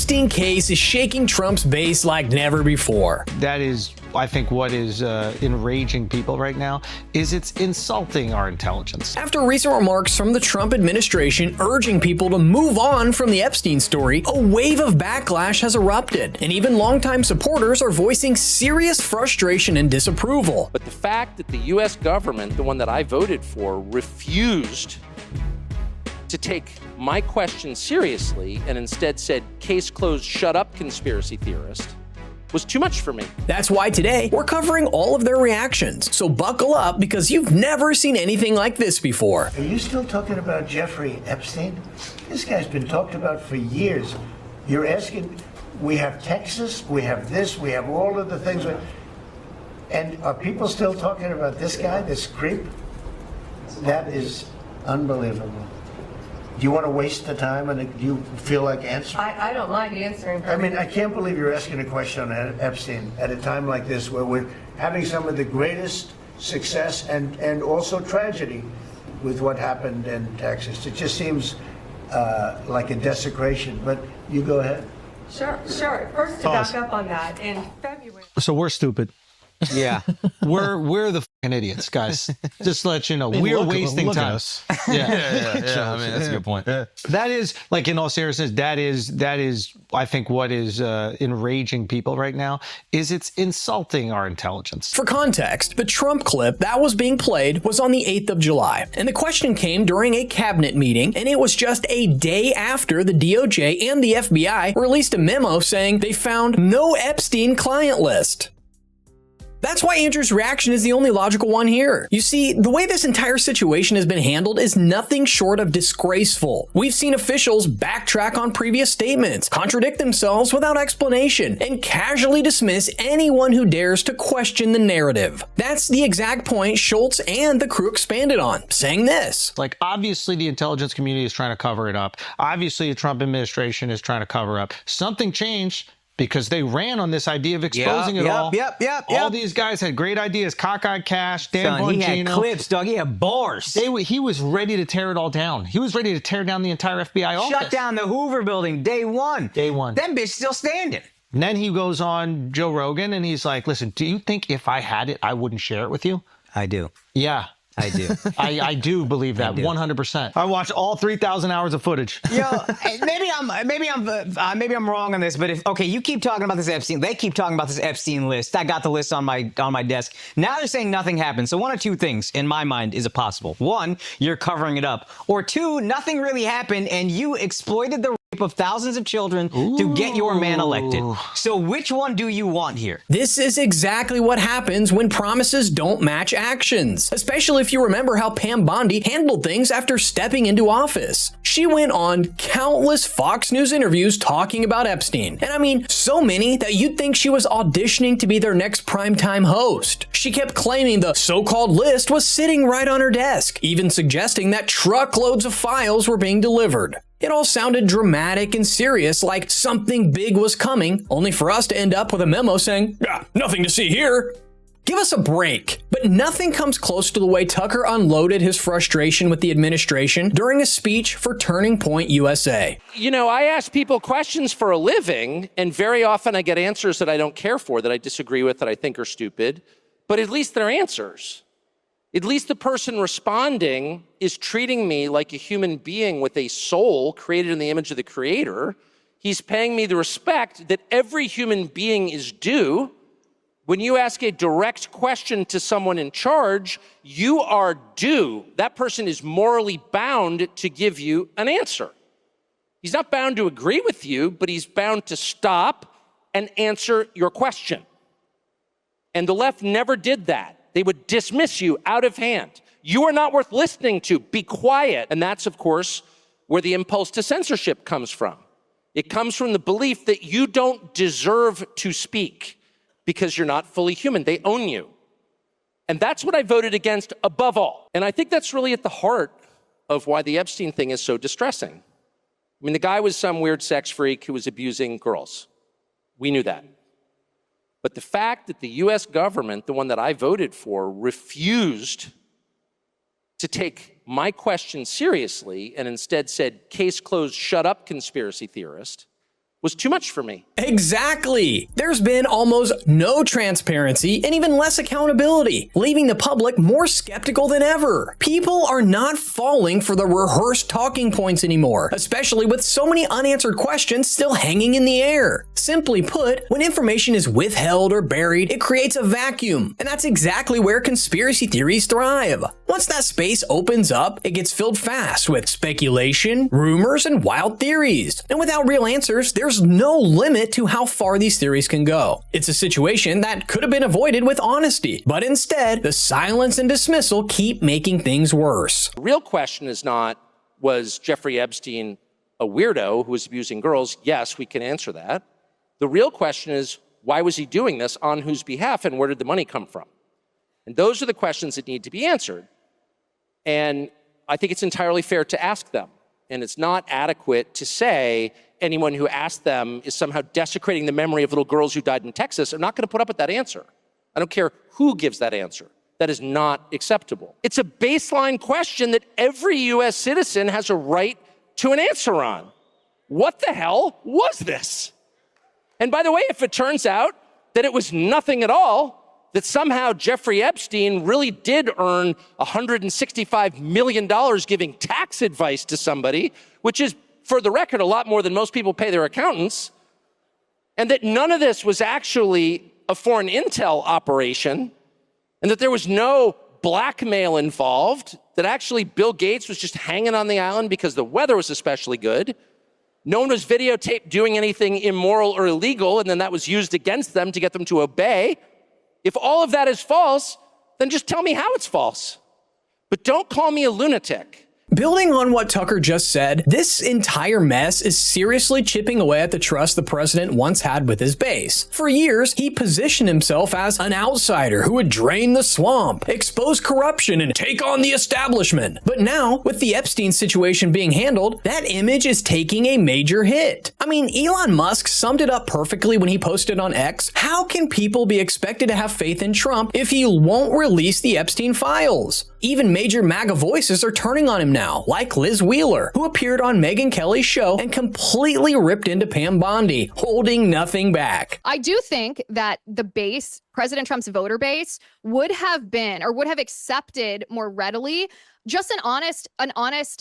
Epstein case is shaking Trump's base like never before. That is, I think, what is enraging people right now is it's insulting our intelligence. After recent remarks from the Trump administration urging people to move on from the Epstein story, a wave of backlash has erupted, and even longtime supporters are voicing serious frustration and disapproval. But the fact that the U.S. government, the one that I voted for, refused to take my question seriously and instead said, "Case closed, shut up, conspiracy theorist," was too much for me. That's why today we're covering all of their reactions. So buckle up, because you've never seen anything like this before. Are you still talking about Jeffrey Epstein? This guy's been talked about for years. You're asking, we have Texas, we have this, we have all of the things. And are people still talking about this guy, this creep? That is unbelievable. Do you want to waste the time, and do you feel like answering? I don't mind answering. I mean, I can't believe you're asking a question on Epstein at a time like this, where we're having some of the greatest success and also tragedy with what happened in Texas. It just seems like a desecration, but you go ahead. Sure. First, to back up on that, in February. So we're stupid. Yeah, we're the fucking idiots, guys. Just to let you know, we're wasting time. Yeah. I mean, that's a good point. That is, like, in all seriousness, that is, I think, what is enraging people right now is it's insulting our intelligence. For context, the Trump clip that was being played was on the 8th of July, and the question came during a cabinet meeting, and it was just a day after the DOJ and the FBI released a memo saying they found no Epstein client list. That's why Andrew's reaction is the only logical one here. You see, the way this entire situation has been handled is nothing short of disgraceful. We've seen officials backtrack on previous statements, contradict themselves without explanation, and casually dismiss anyone who dares to question the narrative. That's the exact point Schultz and the crew expanded on, saying this. Like, obviously the intelligence community is trying to cover it up. Obviously the Trump administration is trying to cover up. Something changed, because they ran on this idea of exposing it all. All these guys had great ideas. Cockeyed Cash, Dan Bongino. He had clips, Doug. He had bars. He was ready to tear it all down. He was ready to tear down the entire FBI office. Shut down the Hoover building day one. Day one. That bitch still standing. And then he goes on Joe Rogan and he's like, listen, do you think if I had it, I wouldn't share it with you? I do. Yeah. I do. I do believe that 100%. I watched all 3,000 hours of footage. Yo, maybe I'm wrong on this, but okay, you keep talking about this Epstein. They keep talking about this Epstein list. I got the list on my desk. Now they're saying nothing happened. So one of two things in my mind is possible. One, you're covering it up, or two, nothing really happened and you exploited the rape of thousands of children to get your man elected. So which one do you want here? This is exactly what happens when promises don't match actions, especially if you remember how Pam Bondi handled things after stepping into office. She went on countless Fox News interviews talking about Epstein, and I mean so many that you'd think she was auditioning to be their next primetime host. She kept claiming the so-called list was sitting right on her desk, even suggesting that truckloads of files were being delivered. It all sounded dramatic and serious, like something big was coming, only for us to end up with a memo saying, nothing to see here. Give us a break. But nothing comes close to the way Tucker unloaded his frustration with the administration during a speech for Turning Point USA. You know, I ask people questions for a living, and very often I get answers that I don't care for, that I disagree with, that I think are stupid, but at least they're answers. At least the person responding is treating me like a human being with a soul created in the image of the Creator. He's paying me the respect that every human being is due. When you ask a direct question to someone in charge, you are due. That person is morally bound to give you an answer. He's not bound to agree with you, but he's bound to stop and answer your question. And the left never did that. They would dismiss you out of hand. You are not worth listening to. Be quiet. And that's, of course, where the impulse to censorship comes from. It comes from the belief that you don't deserve to speak because you're not fully human. They own you. And that's what I voted against above all. And I think that's really at the heart of why the Epstein thing is so distressing. I mean, the guy was some weird sex freak who was abusing girls. We knew that. But the fact that the U.S. government, the one that I voted for, refused to take my question seriously and instead said, "Case closed, shut up, conspiracy theorist," was too much for me. Exactly. There's been almost no transparency and even less accountability, leaving the public more skeptical than ever. People are not falling for the rehearsed talking points anymore, especially with so many unanswered questions still hanging in the air. Simply put, when information is withheld or buried, it creates a vacuum, and that's exactly where conspiracy theories thrive. Once that space opens up, it gets filled fast with speculation, rumors, and wild theories. And without real answers, there's no limit to how far these theories can go. It's a situation that could have been avoided with honesty, but instead, the silence and dismissal keep making things worse. The real question is not, was Jeffrey Epstein a weirdo who was abusing girls? Yes, we can answer that. The real question is, why was he doing this, on whose behalf, and where did the money come from? And those are the questions that need to be answered. And I think it's entirely fair to ask them. And it's not adequate to say anyone who asked them is somehow desecrating the memory of little girls who died in Texas. I'm not going to put up with that answer. I don't care who gives that answer. That is not acceptable. It's a baseline question that every U.S. citizen has a right to an answer on. What the hell was this? And by the way, if it turns out that it was nothing at all, that somehow Jeffrey Epstein really did earn $165 million giving tax advice to somebody, which is, for the record, a lot more than most people pay their accountants, and that none of this was actually a foreign intel operation, and that there was no blackmail involved, that actually Bill Gates was just hanging on the island because the weather was especially good. No one was videotaped doing anything immoral or illegal, and then that was used against them to get them to obey. If all of that is false, then just tell me how it's false. But don't call me a lunatic. Building on what Tucker just said, this entire mess is seriously chipping away at the trust the president once had with his base. For years, he positioned himself as an outsider who would drain the swamp, expose corruption, and take on the establishment. But now, with the Epstein situation being handled, that image is taking a major hit. I mean, Elon Musk summed it up perfectly when he posted on X, how can people be expected to have faith in Trump if he won't release the Epstein files? Even major MAGA voices are turning on him now, like Liz Wheeler, who appeared on Megyn Kelly's show and completely ripped into Pam Bondi, holding nothing back. I do think that the base, President Trump's voter base, would have accepted more readily just an honest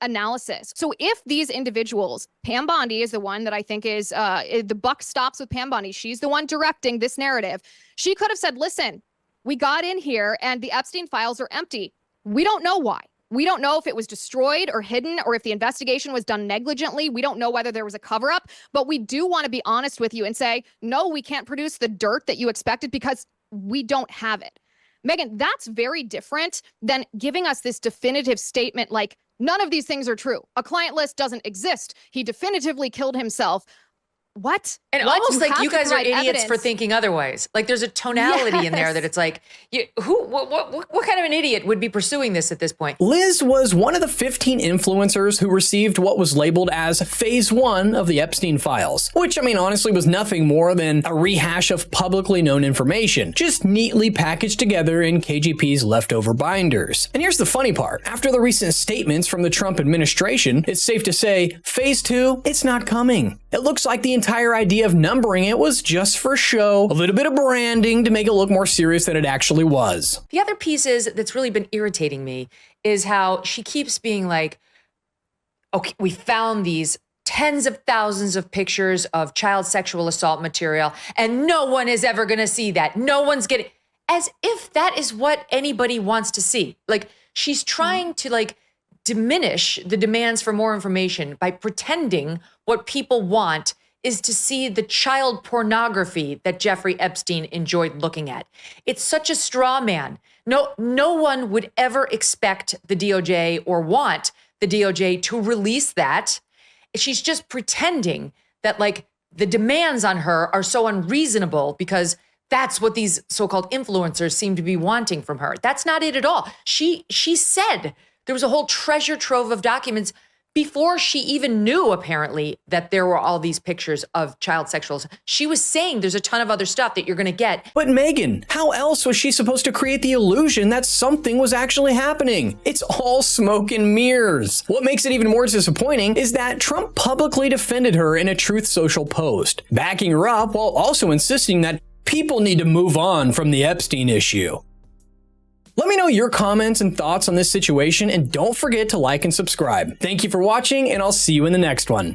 analysis. So if these individuals, Pam Bondi is the one that I think is, the buck stops with Pam Bondi. She's the one directing this narrative. She could have said, listen, we got in here and the Epstein files are empty. We don't know why. We don't know if it was destroyed or hidden or if the investigation was done negligently. We don't know whether there was a cover up, but we do want to be honest with you and say, no, we can't produce the dirt that you expected because we don't have it. Megyn, that's very different than giving us this definitive statement like none of these things are true. A client list doesn't exist. He definitively killed himself. What? And what? almost like you guys are idiots for thinking otherwise. Like there's a tonality in there that it's like, what kind of an idiot would be pursuing this at this point? Liz was one of the 15 influencers who received what was labeled as phase 1 of the Epstein files, which, I mean, honestly was nothing more than a rehash of publicly known information, just neatly packaged together in KGP's leftover binders. And here's the funny part. After the recent statements from the Trump administration, it's safe to say, phase 2, it's not coming. It looks like the entire idea of numbering it was just for show, a little bit of branding to make it look more serious than it actually was. The other piece that's really been irritating me is how she keeps being like, okay, we found these tens of thousands of pictures of child sexual assault material, and no one is ever going to see that. No one's getting, as if that is what anybody wants to see. Like she's trying to like diminish the demands for more information by pretending what people want is to see the child pornography that Jeffrey Epstein enjoyed looking at. It's such a straw man. No one would ever expect the DOJ or want the DOJ to release that. She's just pretending that like the demands on her are so unreasonable because that's what these so-called influencers seem to be wanting from her. That's not it at all. She said there was a whole treasure trove of documents before she even knew, apparently, that there were all these pictures of child sexual assault. She was saying there's a ton of other stuff that you're going to get. But Megyn, how else was she supposed to create the illusion that something was actually happening? It's all smoke and mirrors. What makes it even more disappointing is that Trump publicly defended her in a Truth Social post, backing her up while also insisting that people need to move on from the Epstein issue. Let me know your comments and thoughts on this situation, and don't forget to like and subscribe. Thank you for watching, and I'll see you in the next one.